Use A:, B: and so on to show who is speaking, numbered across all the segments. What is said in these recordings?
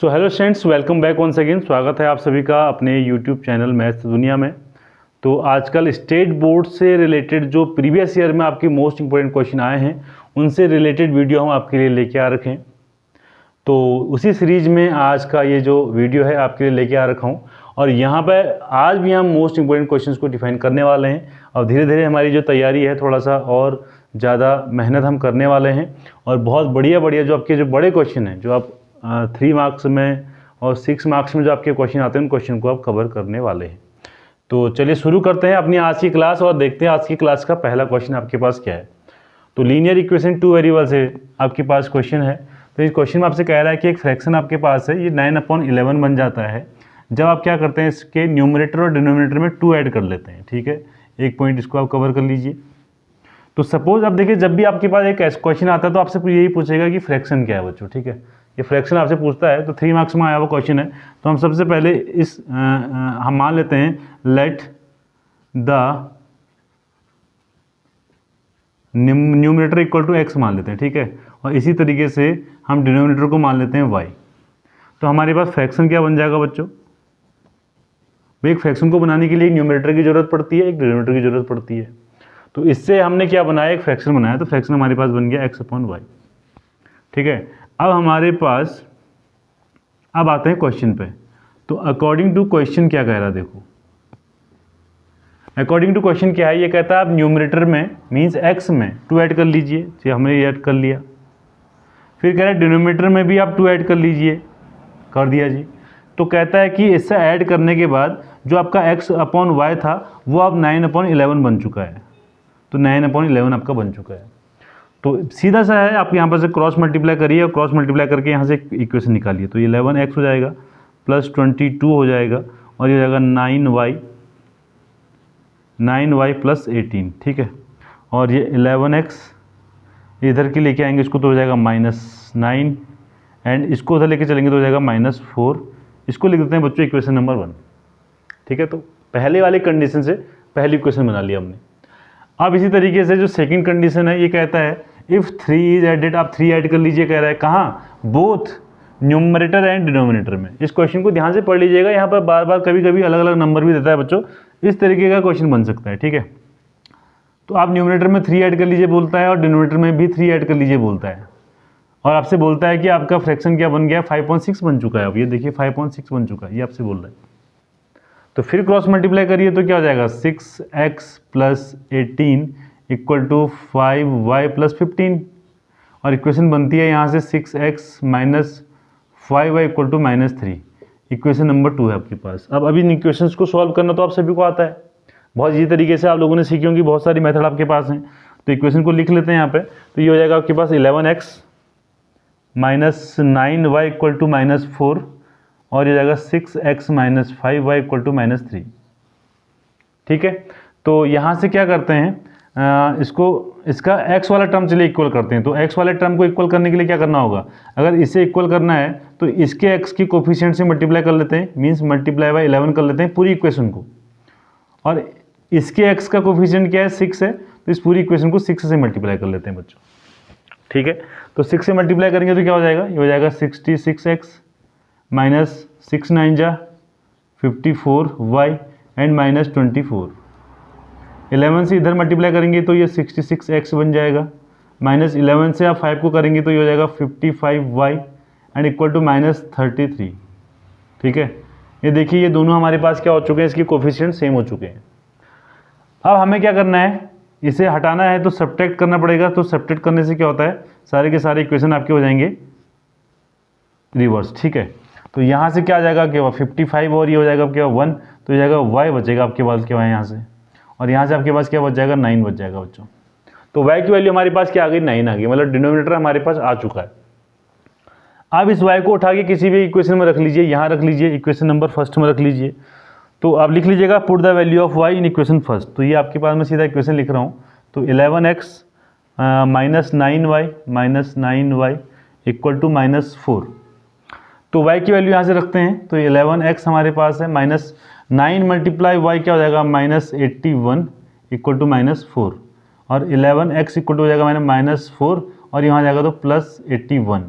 A: सो hello students, welcome back once again. स्वागत है आप सभी का अपने यूट्यूब चैनल मैथ्स दुनिया में। तो आजकल स्टेट बोर्ड से रिलेटेड जो प्रीवियस ईयर में आपके मोस्ट इंपॉर्टेंट क्वेश्चन आए हैं उनसे रिलेटेड वीडियो हम आपके लिए लेके आ रखे हैं। तो उसी सीरीज में आज का ये जो वीडियो है आपके लिए लेके आ रखा हूँ और यहाँ पर आज भी हम मोस्ट इंपॉर्टेंट क्वेश्चंस को डिफाइन करने वाले हैं और धीरे धीरे हमारी जो तैयारी है थोड़ा सा और ज़्यादा मेहनत हम करने वाले हैं और बहुत बढ़िया जो आपके जो बड़े क्वेश्चन हैं जो आप 3 मार्क्स में और 6 मार्क्स में जो आपके क्वेश्चन आते हैं उन क्वेश्चन को आप कवर करने वाले हैं। तो चलिए शुरू करते हैं अपनी आज की क्लास और देखते हैं आज की क्लास का पहला क्वेश्चन आपके पास क्या है। तो लीनियर इक्वेशन 2 वेरिएबल से आपके पास क्वेश्चन है। तो इस क्वेश्चन में आपसे कह रहा है कि एक फ्रैक्शन आपके पास है, ये 9/11 बन जाता है जब आप क्या करते हैं इसके न्यूमरेटर और डिनोमिनेटर में 2 ऐड कर लेते हैं। ठीक है, एक पॉइंट इसको आप कवर कर लीजिए। तो सपोज अब देखिए जब भी आपके पास एक क्वेश्चन आता है तो आपसे यही पूछेगा कि फ्रैक्शन क्या है बच्चों। ठीक है, ये फ्रैक्शन आपसे पूछता है तो 3 मार्क्स में आया हुआ क्वेश्चन है। तो हम सबसे पहले इस हम मान लेते हैं let the numerator equal to x मान लेते हैं। ठीक है, और इसी तरीके से हम डिनोमिनेटर को मान लेते हैं y। तो हमारे पास फ्रैक्शन क्या बन जाएगा बच्चों? भाई एक फ्रैक्शन को बनाने के लिए एक न्यूमरेटर की जरूरत पड़ती है, एक डिनोमिनेटर की जरूरत पड़ती है। तो इससे हमने क्या बनाया, एक फ्रैक्शन बनाया। तो फ्रैक्शन हमारे पास बन गया x/y। ठीक है, अब हमारे पास अब आते हैं क्वेश्चन पे। तो अकॉर्डिंग टू क्वेश्चन क्या कह रहा है, देखो अकॉर्डिंग टू क्वेश्चन क्या है, ये कहता है आप न्यूमरेटर में मींस x में 2 ऐड कर लीजिए। जी हमने ये ऐड कर लिया। फिर कह रहा है डिनोमिनेटर में भी आप 2 ऐड कर लीजिए, कर दिया जी। तो कहता है कि इससे ऐड करने के बाद जो आपका x/y था वो अब 9/11 बन चुका है। तो 9/11 आपका बन चुका है। तो सीधा सा है, आप यहाँ पर से क्रॉस मल्टीप्लाई करिए और क्रॉस मल्टीप्लाई करके यहाँ से इक्वेशन निकालिए। तो ये 11x हो जाएगा प्लस 22 हो जाएगा और ये हो जाएगा 9y प्लस 18। ठीक है, और ये 11x इधर के लेके आएंगे इसको तो हो जाएगा -9 एंड इसको उधर लेके चलेंगे तो हो जाएगा -4। इसको लिख देते हैं बच्चों इक्वेशन नंबर 1। ठीक है, तो पहले वाले कंडीशन से पहली इक्वेशन बना लिया हमने। अब इसी तरीके से जो सेकंड कंडीशन है ये कहता है इफ़ 3 इज एडेड, आप 3 ऐड कर लीजिए। कह रहा है कहाँ, बोथ न्यूमरेटर एंड डिनोमिनेटर में। इस क्वेश्चन को ध्यान से पढ़ लीजिएगा, यहाँ पर बार बार कभी कभी अलग अलग नंबर भी देता है बच्चों, इस तरीके का क्वेश्चन बन सकता है। ठीक है, तो आप न्यूमरेटर में 3 ऐड कर लीजिए बोलता है और डिनोमिनेटर में भी 3 ऐड कर लीजिए बोलता है और आपसे बोलता है कि आपका फ्रैक्शन क्या बन गया, 5.6 बन चुका है। अब ये देखिए 5.6 बन चुका है, ये आपसे बोल रहा है। तो फिर क्रॉस मल्टीप्लाई करिए तो क्या हो जाएगा, 6x plus 18 equal to 5y plus 15 और इक्वेशन बनती है यहाँ से 6x minus 5y equal to -3। Equation number 2 है आपके पास। अब अभी इन इक्वेशंस को सॉल्व करना तो आप सभी को आता है, बहुत इसी तरीके से आप लोगों ने सीखी होंगी, बहुत सारी मेथड आपके पास हैं। तो इक्वेशन को लिख लेते हैं यहाँ पे। तो ये हो जाएगा आपके पास 11x minus 9y equal to -4 और ये जाएगा 6x minus 5y equal to -3। ठीक है, तो यहाँ से क्या करते हैं, इसका x वाला टर्म चलिए इक्वल करते हैं। तो x वाले टर्म को इक्वल करने के लिए क्या करना होगा, अगर इसे इक्वल करना है तो इसके x की कोफिशिएंट से मल्टीप्लाई कर लेते हैं, मीन्स मल्टीप्लाई बाय 11 कर लेते हैं पूरी इक्वेशन को। और इसके x का कोफिशिएंट क्या है, 6 है, तो इस पूरी इक्वेशन को 6 से मल्टीप्लाई कर लेते हैं बच्चों। ठीक है, तो 6 से मल्टीप्लाई करेंगे तो क्या हो जाएगा, ये हो जाएगा 66x माइनस 6 9 जा 54y एंड -24। 11 से इधर मल्टीप्लाई करेंगे तो ये 66x बन जाएगा, माइनस 11 से आप 5 को करेंगे तो ये हो जाएगा 55y एंड इक्वल टू -33। ठीक है, ये देखिए ये दोनों हमारे पास क्या हो चुके हैं, इसकी कोफिशिएंट सेम हो चुके हैं। अब हमें क्या करना है, इसे हटाना है तो सब्ट्रैक्ट करना पड़ेगा। तो सब्ट्रैक्ट करने से क्या होता है, सारे के सारे इक्वेशन आपके हो जाएंगे रिवर्स। ठीक है, तो यहाँ से क्या आ जाएगा, क्या 55 और ये हो जाएगा क्या 1, तो ये जाएगा y बचेगा आपके पास क्या है यहाँ से, और यहाँ से आपके पास क्या बच जाएगा, 9 बच जाएगा बच्चों। तो y की वैल्यू हमारे पास क्या आ गई, 9 आ गई, मतलब डिनोमिनेटर हमारे पास आ चुका है। अब इस y को उठा के किसी भी इक्वेशन में रख लीजिए, यहाँ रख लीजिए, इक्वेशन नंबर फर्स्ट में रख लीजिए। तो आप लिख लीजिएगा put the value of y in equation first. तो ये आपके पास मैं सीधा इक्वेशन लिख रहा हूँ। तो 11x minus 9y equal to -4। तो y की वैल्यू यहाँ से रखते हैं। तो 11x हमारे पास है, माइनस 9 मल्टीप्लाई y क्या हो जाएगा, -81 इक्वल टू -4 और 11x इक्वल टू हो जाएगा -4 और यहाँ जाएगा तो +81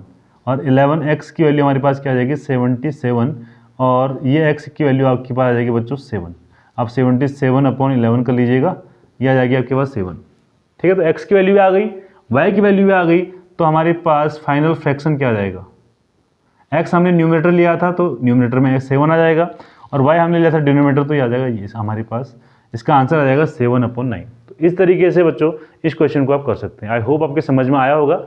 A: और 11x की वैल्यू हमारे पास क्या आ जाएगी 77, और ये x की वैल्यू आपके पास आ जाएगी बच्चों 7। आप 77/11 कर लीजिएगा, ये आ जाएगी आपके पास 7। ठीक है, तो x की वैल्यू भी आ गई, y की वैल्यू भी आ गई, तो हमारे पास फाइनल फ्रैक्शन क्या आ जाएगा, x हमने न्यूमरेटर लिया था तो न्यूमरेटर में 7 आ जाएगा, और y हमने लिया था डिनोमिनेटर, तो ये आ जाएगा ये हमारे पास, इसका आंसर आ जाएगा 7/9। तो इस तरीके से बच्चों इस क्वेश्चन को आप कर सकते हैं। आई होप आपके समझ में आया होगा।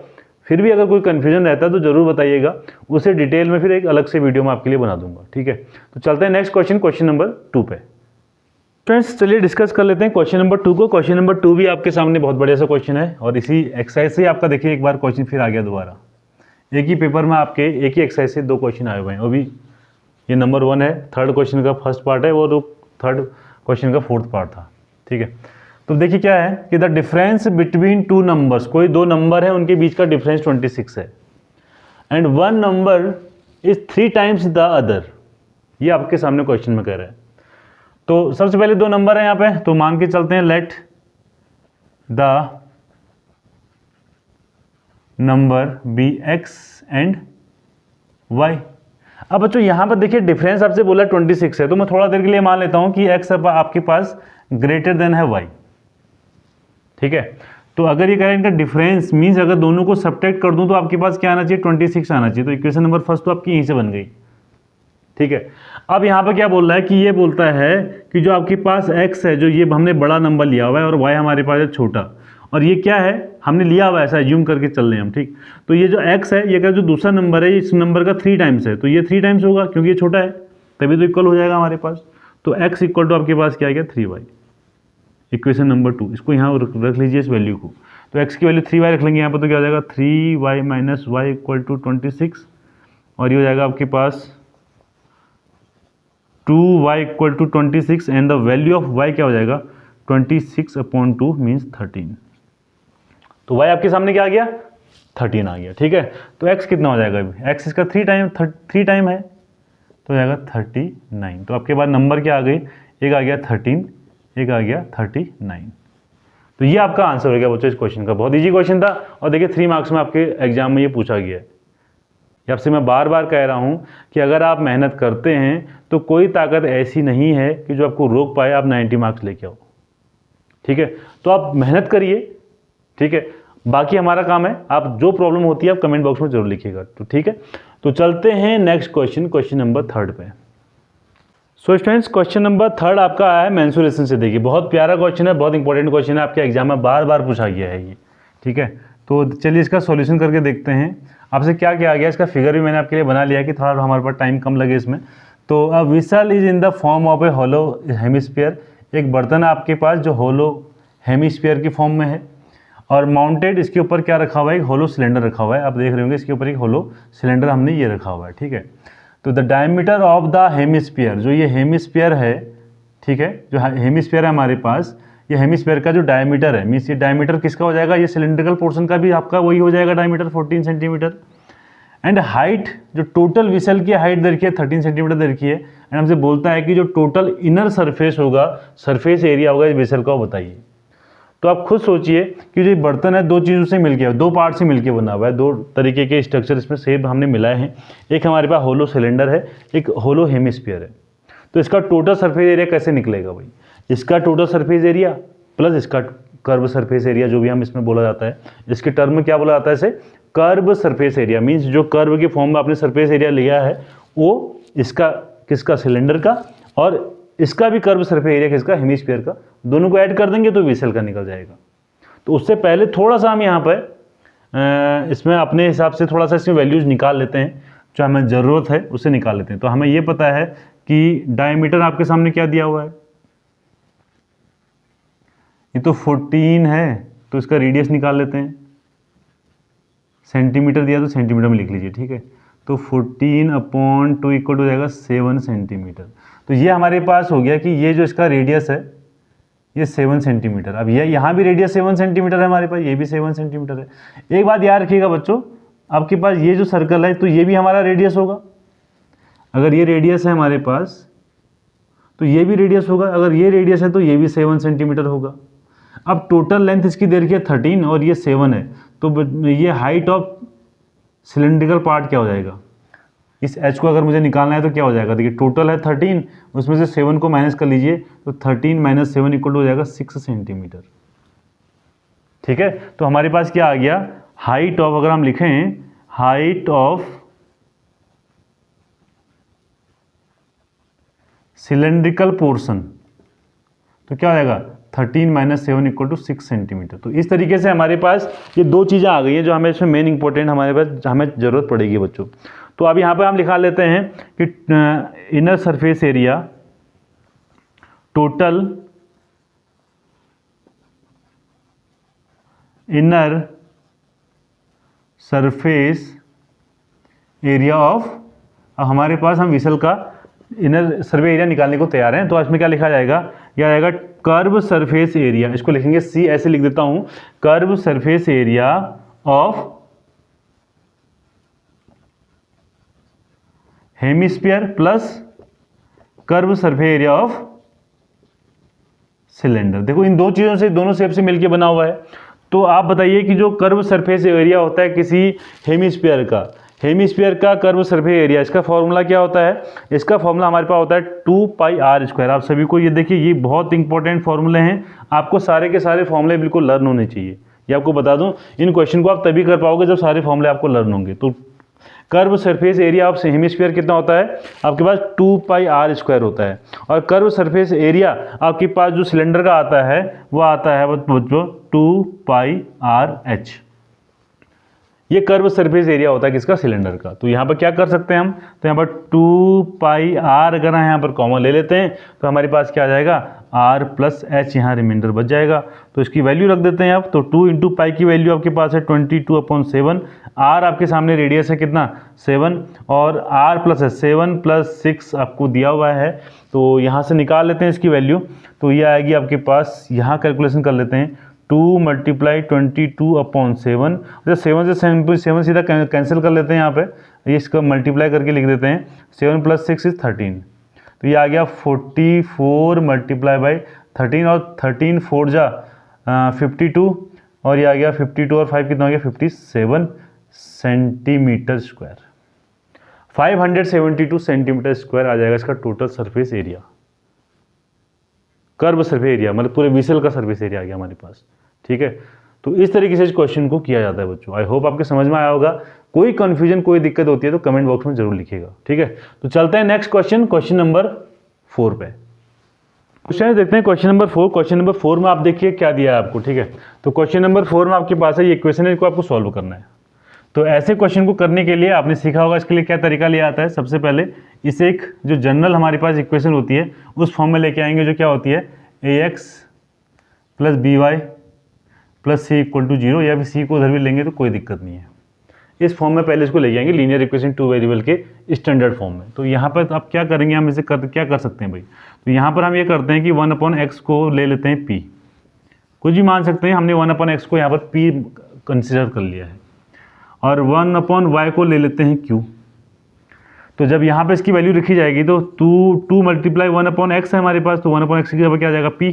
A: फिर भी अगर कोई कन्फ्यूजन रहता है तो ज़रूर बताइएगा, उसे डिटेल में फिर एक अलग से वीडियो में आपके लिए बना दूंगा। ठीक है, तो चलते हैं नेक्स्ट क्वेश्चन, क्वेश्चन नंबर 2 पे। फ्रेंड्स चलिए डिस्कस कर लेते हैं क्वेश्चन नंबर 2 को। क्वेश्चन नंबर 2 भी आपके सामने बहुत बढ़िया सा क्वेश्चन है, और इसी एक्सरसाइज से आपका देखिए एक बार क्वेश्चन फिर आ गया दोबारा। एक ही पेपर में आपके एक ही एक्सरसाइज से 2 क्वेश्चन आए हुए हैं, वो भी ये नंबर 1 है, थर्ड क्वेश्चन का फर्स्ट पार्ट है, और थर्ड क्वेश्चन का फोर्थ पार्ट था। ठीक है, तो देखिए क्या है कि द डिफरेंस बिटवीन 2 नंबर्स, कोई 2 नंबर है उनके बीच का डिफरेंस 26 है, and 1 number is 3 times the other. ये आपके सामने क्वेश्चन में कह रहा है। तो सबसे पहले 2 नंबर है यहाँ पे, तो मान के चलते हैं let the number be x and y। अब बच्चों यहाँ पर देखिए डिफरेंस आपसे बोला 26 है, तो मैं थोड़ा देर के लिए मान लेता हूँ कि x आपके पास ग्रेटर देन है y। ठीक है, तो अगर ये कह रहे हैं इनका डिफरेंस मीन्स अगर दोनों को सब्ट्रैक्ट कर दूं तो आपके पास क्या आना चाहिए 26 आना चाहिए। तो इक्वेशन नंबर फर्स्ट तो आपकी यहीं से बन गई। ठीक है, अब यहाँ पर क्या बोल रहा है कि ये बोलता है कि जो आपके पास x है, जो ये हमने बड़ा नंबर लिया हुआ है, और y हमारे पास है छोटा, और ये क्या है हमने लिया हुआ है, ऐसा एज्यूम करके चल रहे हैं हम। ठीक, तो ये जो x है, ये का जो दूसरा नंबर है, इस नंबर का 3 टाइम्स है, तो ये 3 टाइम्स होगा क्योंकि ये छोटा है, तभी तो इक्वल हो जाएगा हमारे पास। तो x इक्वल टू आपके पास क्या आ गया 3y। इक्वेशन नंबर 2, इसको यहाँ रख लीजिए इस वैल्यू को, तो x की वैल्यू 3y रख लेंगे यहाँ पर, तो क्या हो जाएगा 3y minus Y equal to 26, और ये हो जाएगा आपके पास 2y equal to 26, and the value of y क्या हो जाएगा 26/2 मीन्स 13। तो y आपके सामने क्या आ गया 13 आ गया। ठीक है, तो x कितना हो जाएगा अभी, x इसका 3 टाइम है, तो हो जाएगा 39। तो आपके पास नंबर क्या आ गई, एक आ गया 13, एक आ गया 39। तो ये आपका आंसर हो गया बच्चों इस क्वेश्चन का। बहुत इजी क्वेश्चन था, और देखिए 3 मार्क्स में आपके एग्जाम में ये पूछा गया है। ये आपसे मैं बार बार कह रहा हूँ कि अगर आप मेहनत करते हैं तो कोई ताकत ऐसी नहीं है कि जो आपको रोक पाए आप 90 मार्क्स लेके आओ। ठीक है, तो आप मेहनत करिए। ठीक है, बाकी हमारा काम है, आप जो प्रॉब्लम होती है आप कमेंट बॉक्स में जरूर लिखिएगा। तो ठीक है, तो चलते हैं नेक्स्ट क्वेश्चन, क्वेश्चन नंबर 3 पे। सो स्टूडेंट्स क्वेश्चन नंबर 3 आपका आया है मेंसुरेशन से। देखिए बहुत प्यारा क्वेश्चन है, बहुत इंपॉर्टेंट क्वेश्चन है, आपके एग्जाम में बार बार पूछा गया है ये। ठीक है, तो चलिए इसका सॉल्यूशन करके देखते हैं आपसे क्या क्या आ गया। इसका फिगर भी मैंने आपके लिए बना लिया है कि थोड़ा हमारे पास टाइम कम लगे इसमें। तो a vessel is in the form of a hollow hemisphere. एक बर्तन है आपके पास जो होलो हेमिस्फीयर की फॉर्म में है, और माउंटेड इसके ऊपर क्या रखा हुआ है, एक होलो सिलेंडर रखा हुआ है। आप देख रहे होंगे इसके ऊपर एक होलो सिलेंडर हमने ये रखा हुआ है। ठीक है, तो the diameter of the hemisphere, जो ये हेमिस्फीयर है, ठीक है, जो हेमिस्फीयर है हमारे पास, ये हेमिस्फीयर का जो डायमीटर है, मीन्स ये डायमीटर किसका हो जाएगा, ये सिलेंड्रिकल पोर्शन का भी आपका वही हो जाएगा डायमीटर 14 सेंटीमीटर। एंड हाइट, जो टोटल विसल की हाइट दे रखी है 13 सेंटीमीटर दे रखी है। एंड हमसे बोलता है कि जो टोटल इनर सरफेस होगा, सरफेस एरिया होगा इस विसल का, वो बताइए। तो आप खुद सोचिए कि जो बर्तन है 2 चीज़ों से मिलके, 2 पार्ट से मिलके बना हुआ है, 2 तरीके के स्ट्रक्चर इसमें शेप हमने मिलाए हैं। एक हमारे पास होलो सिलेंडर है, एक होलो हेमिस्फीयर है। तो इसका टोटल सरफेस एरिया कैसे निकलेगा भाई, इसका टोटल सरफेस एरिया प्लस इसका कर्व सरफेस एरिया, जो भी हम इसमें बोला जाता है, इसके टर्म में क्या बोला जाता है इसे, कर्व सरफेस एरिया। मीन्स जो कर्व की फॉर्म में आपने सरफेस एरिया लिया है वो इसका किसका, सिलेंडर का, और इसका भी कर्व सरफेस एरिया किसका, हेमिस्फीयर का। दोनों को ऐड कर देंगे तो विसल का निकल जाएगा। तो उससे पहले थोड़ा सा हम यहाँ पर इसमें अपने हिसाब से थोड़ा सा इसमें वैल्यूज निकाल लेते हैं, जो हमें ज़रूरत है उसे निकाल लेते हैं। तो हमें ये पता है कि डायमीटर आपके सामने क्या दिया हुआ है, ये तो 14 है, तो इसका रेडियस निकाल लेते हैं। सेंटीमीटर दिया तो सेंटीमीटर में लिख लीजिए। ठीक है, तो 14/2 इक्वल हो जाएगा 7 सेंटीमीटर। तो ये हमारे पास हो गया कि ये जो इसका रेडियस है ये 7 सेंटीमीटर। अब ये यहाँ भी रेडियस 7 सेंटीमीटर है हमारे पास, ये भी 7 सेंटीमीटर है। एक बात याद रखिएगा बच्चों, आपके पास ये जो सर्कल है तो ये भी हमारा रेडियस होगा। अगर ये रेडियस है हमारे पास तो ये भी रेडियस होगा, अगर ये रेडियस है तो ये भी 7 सेंटीमीटर होगा। अब टोटल लेंथ इसकी दे रखी है 13 और ये 7 है, तो ये हाइट ऑफ सिलेंड्रिकल पार्ट क्या हो जाएगा, इस h को अगर मुझे निकालना है तो क्या हो जाएगा, देखिए टोटल है 13, उसमें से 7 को माइनस कर लीजिए तो 13 माइनस 7 इक्वल टू हो जाएगा 6 सेंटीमीटर। ठीक है, तो हमारे पास क्या आ गया, हाइट ऑफ, अगर हम लिखें हाइट ऑफ सिलेंड्रिकल पोर्शन तो क्या हो जाएगा 13 माइनस 7 इक्वल टू 6 सेंटीमीटर। तो इस तरीके से हमारे पास ये दो चीज़ें आ गई हैं जो हमें इसमें मेन इंपॉर्टेंट हमारे पास हमें ज़रूरत पड़ेगी बच्चों। तो अब यहाँ पे हम लिखा लेते हैं कि inner surface area total inner surface area of, अब हमारे पास हम विसल का इनर सर्वे एरिया निकालने को तैयार हैं। तो इसमें क्या लिखा जाएगा, क्या आएगा कर्व सरफेस एरिया, इसको लिखेंगे सी, ऐसे लिख देता हूं, curve surface area of hemisphere plus curve surface area of cylinder. देखो इन दो चीजों से, दोनों शेप से मिलकर बना हुआ है। तो आप बताइए कि जो कर्व सरफेस एरिया होता है किसी हेमिस्फीयर का कर्व सरफेस एरिया, इसका फॉर्मूला क्या होता है, इसका फॉर्मूला हमारे पास होता है 2πr²। आप सभी को ये देखिए, ये बहुत इंपॉर्टेंट फॉर्मूले हैं, आपको सारे के सारे फॉर्मूले बिल्कुल लर्न होने चाहिए। ये आपको बता दूं, इन क्वेश्चन को आप तभी कर पाओगे जब सारे फॉर्मूले आपको लर्न होंगे। तो curve surface area of hemisphere कितना होता है आपके पास 2πr² होता है, और कर्व सरफेस एरिया आपके पास जो सिलेंडर का आता है वो आता है बच्चों 2πrh। ये कर्व सरफेस एरिया होता है किसका, सिलेंडर का। तो यहाँ पर क्या कर सकते हैं हम, तो यहाँ पर 2πr अगर हम यहाँ पर कॉमन ले लेते हैं तो हमारे पास क्या आ जाएगा r प्लस h, यहाँ रिमाइंडर बच जाएगा। तो इसकी वैल्यू रख देते हैं आप, तो 2 इंटू पाई की वैल्यू आपके पास है 22/7, r आपके सामने रेडियस है कितना 7, और r प्लस है 7 प्लस 6 आपको दिया हुआ है। तो यहाँ से निकाल लेते हैं इसकी वैल्यू, तो ये आएगी आपके पास, यहाँ कैलकुलेशन कर लेते हैं 2 मल्टीप्लाई 22/7, अच्छा 7 सीधा कैंसिल कर लेते हैं यहाँ पे, ये इसका मल्टीप्लाई करके लिख देते हैं, 7 प्लस 6 इज 13, तो ये आ गया 44 मल्टीप्लाई बाई 13, और 13 4 जा 52, और ये आ गया 52 और 5 कितना हो गया 57 सेंटीमीटर स्क्वायर, 572 सेंटीमीटर स्क्वायर आ जाएगा इसका total surface area, curve surface area, मतलब पूरे विसल का सरफेस एरिया आ गया हमारे पास। ठीक है, तो इस तरीके से इस क्वेश्चन को किया जाता है बच्चों। आई होप आपके समझ में आया होगा। कोई कंफ्यूजन, कोई दिक्कत होती है तो कमेंट बॉक्स में जरूर लिखिएगा। ठीक है, तो चलते हैं नेक्स्ट क्वेश्चन, क्वेश्चन नंबर 4 पे। क्वेश्चन देखते हैं क्वेश्चन नंबर 4। क्वेश्चन नंबर 4 में आप देखिए क्या दिया है आपको। ठीक है, तो क्वेश्चन नंबर 4 में आपके पास है ये इक्वेशन है, इसको आपको सॉल्व करना है। तो ऐसे क्वेश्चन को करने के लिए आपने सीखा होगा इसके लिए क्या तरीका लिया आता है। सबसे पहले इसे एक जो जनरल हमारे पास इक्वेशन होती है उस फॉर्म में लेके आएंगे, जो क्या होती है ax plus by plus c equal to 0, या फिर c को उधर भी लेंगे तो कोई दिक्कत नहीं है। इस फॉर्म में पहले इसको लेके आएंगे लीनियर इक्वेशन 2 वेरिएबल के स्टैंडर्ड फॉर्म में। तो यहाँ पर आप क्या करेंगे, हम इसे क्या कर सकते हैं भाई, तो यहाँ पर हम ये करते हैं कि 1/x को ले लेते हैं p, कुछ भी मान सकते हैं, हमने 1/x को यहाँ पर p कंसिडर कर लिया है, और 1/y को ले लेते हैं q। तो जब यहाँ पे इसकी वैल्यू लिखी जाएगी तो 2 मल्टीप्लाई 1/x है हमारे पास, तो 1/x की जगह क्या आ जाएगा p,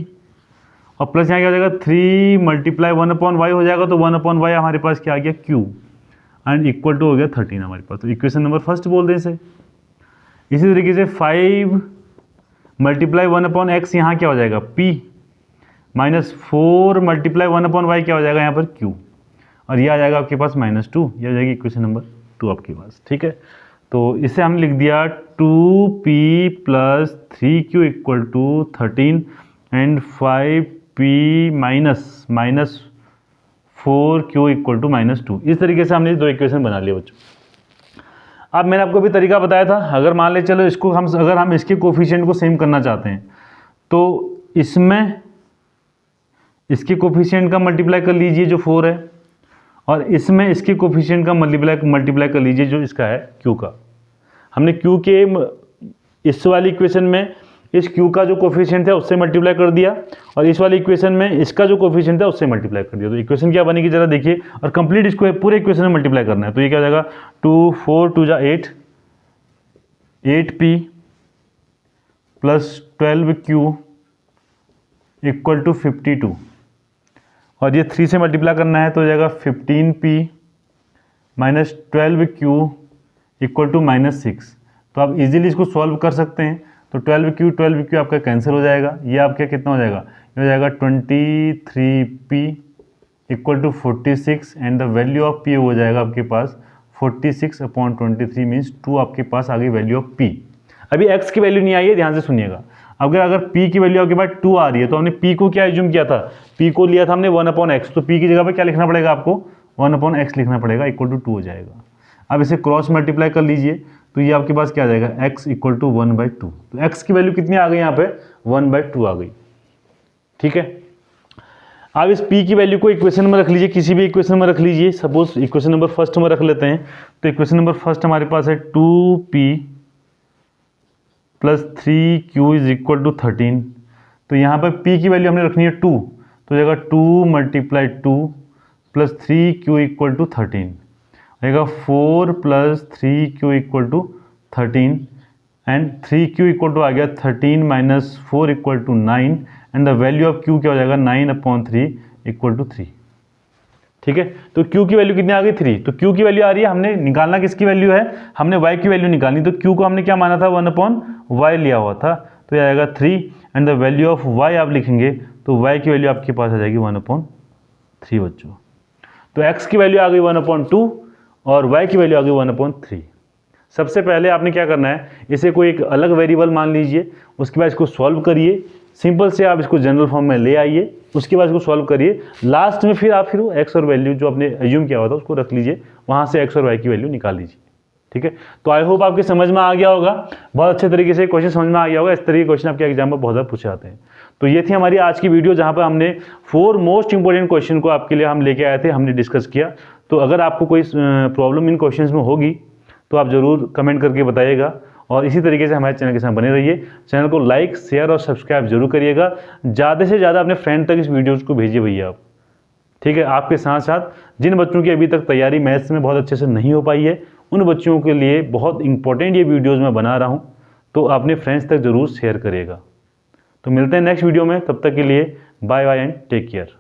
A: और प्लस यहाँ क्या हो जाएगा 3 मल्टीप्लाई 1/y हो जाएगा, तो 1/y हमारे पास क्या आ गया q, एंड इक्वल टू हो गया 13 हमारे पास। तो इक्वेशन नंबर फर्स्ट बोल दें इसे। इसी तरीके से 5 मल्टीप्लाई 1/x यहाँ क्या हो जाएगा p, माइनस 4 मल्टीप्लाई 1/y क्या हो जाएगा यहाँ पर q, और ये आ जाएगा आपके पास -2, ये आ जाएगी इक्वेशन नंबर 2 आपके पास। ठीक है, तो इसे हमने लिख दिया 2p plus 3q equal to 13 and 5p minus 4q equal to -2। इस तरीके से हमने दो इक्वेशन बना लिए बच्चों। अब मैंने आपको भी तरीका बताया था, अगर मान ले चलो इसको अगर हम इसके कोफिशिएंट को सेम करना चाहते हैं तो इसमें इसके कोफिशिएंट का मल्टीप्लाई कर लीजिए जो 4 है, और इसमें इसके कोफिशिएंट का मल्टीप्लाई कर लीजिए जो इसका है q का। हमने q के इस वाली इक्वेशन में इस q का जो कोफिशिएंट है उससे मल्टीप्लाई कर दिया, और इस वाली इक्वेशन में इसका जो कोफिशिएंट है उससे मल्टीप्लाई कर दिया। तो इक्वेशन क्या बनेगी जरा देखिए, और कंप्लीट इसको पूरे इक्वेशन में मल्टीप्लाई करना है। तो ये क्या हो जाएगा 2 4 2 जा 8, 8p plus 12q equal to 52, और ये 3 से मल्टीप्लाई करना है तो हो जाएगा 15p -12q इक्वल टू -6। तो आप इजीली इसको सॉल्व कर सकते हैं। तो 12q आपका कैंसिल हो जाएगा, ये आपका कितना हो जाएगा, ये हो जाएगा 23p equal to 46 and the value of p हो जाएगा आपके पास 46/23 मीन्स 2 आपके पास आ गई वैल्यू ऑफ p। अभी x की वैल्यू नहीं आई है, ध्यान से सुनिएगा। अगर p की वैल्यू आपके पास 2 आ रही है तो हमने p को क्या एज्यूम किया था, p को लिया था हमने 1/x, तो p की जगह पे क्या लिखना पड़ेगा आपको, 1/x लिखना पड़ेगा, इक्वल टू 2 हो जाएगा। अब इसे क्रॉस मल्टीप्लाई कर लीजिए तो ये आपके पास क्या आ जाएगा, x इक्वल टू 1/2। तो x की वैल्यू कितनी आ गई यहाँ पे, 1/2 आ गई। ठीक है, अब इस p की वैल्यू को इक्वेशन में रख लीजिए, किसी भी इक्वेशन में रख लीजिए। सपोज इक्वेशन नंबर फर्स्ट में रख लेते हैं। तो इक्वेशन नंबर फर्स्ट हमारे पास है 2p + 3q is equal to 13। तो यहाँ पर p की वैल्यू हमने रखनी है 2, तो जाएगा 2 × 2 + 3q इक्वल टू 13, रहेगा 4 + 3q equal to 13 and 3q equal to आ गया 13 - 4 equal to 9 and the value of q क्या हो जाएगा, 9/3 इक्वल टू 3। ठीक है, तो q की वैल्यू कितनी आ गई, 3। तो q की वैल्यू आ रही है, हमने निकालना किसकी वैल्यू है, हमने y की वैल्यू निकालनी। तो q को हमने क्या माना था, 1/y लिया हुआ था, तो ये आएगा 3 and the value of y आप लिखेंगे तो y की वैल्यू आपके पास आ जाएगी 1/3 बच्चों। तो x की वैल्यू आ गई 1/2 और y की वैल्यू आ गई 1/3। सबसे पहले आपने क्या करना है, इसे कोई एक अलग वेरिएबल मान लीजिए, उसके बाद इसको सॉल्व करिए। सिंपल से आप इसको जनरल फॉर्म में ले आइए, उसके बाद इसको सॉल्व करिए। लास्ट में फिर आप एक्स और वैल्यू जो आपने एज्यूम किया हुआ था उसको रख लीजिए, वहाँ से एक्स और वाई की वैल्यू निकाल लीजिए। ठीक है, तो आई होप आपके समझ में आ गया होगा, बहुत अच्छे तरीके से क्वेश्चन समझ में आ गया होगा। इस तरीके के क्वेश्चन आपके एग्जाम में बहुत ज़्यादा पूछे जाते हैं। तो ये थी हमारी आज की वीडियो, जहाँ पर हमने 4 मोस्ट इंपॉर्टेंट क्वेश्चन को आपके लिए हम लेके आए थे, हमने डिस्कस किया। तो अगर आपको कोई प्रॉब्लम इन क्वेश्चंस में होगी तो आप ज़रूर कमेंट करके बताइएगा, और इसी तरीके से हमारे चैनल के साथ बने रहिए। चैनल को लाइक, शेयर और सब्सक्राइब जरूर करिएगा। ज़्यादा से ज़्यादा अपने फ्रेंड तक इस वीडियोज़ को भेजिए भैया आप। ठीक है, आपके साथ साथ जिन बच्चों की अभी तक तैयारी मैथ्स में बहुत अच्छे से नहीं हो पाई है, उन बच्चों के लिए बहुत इंपॉर्टेंट ये वीडियोज़ मैं बना रहा हूँ, तो अपने फ्रेंड्स तक ज़रूर शेयर करिएगा। तो मिलते हैं नेक्स्ट वीडियो में, तब तक के लिए bye bye and take care.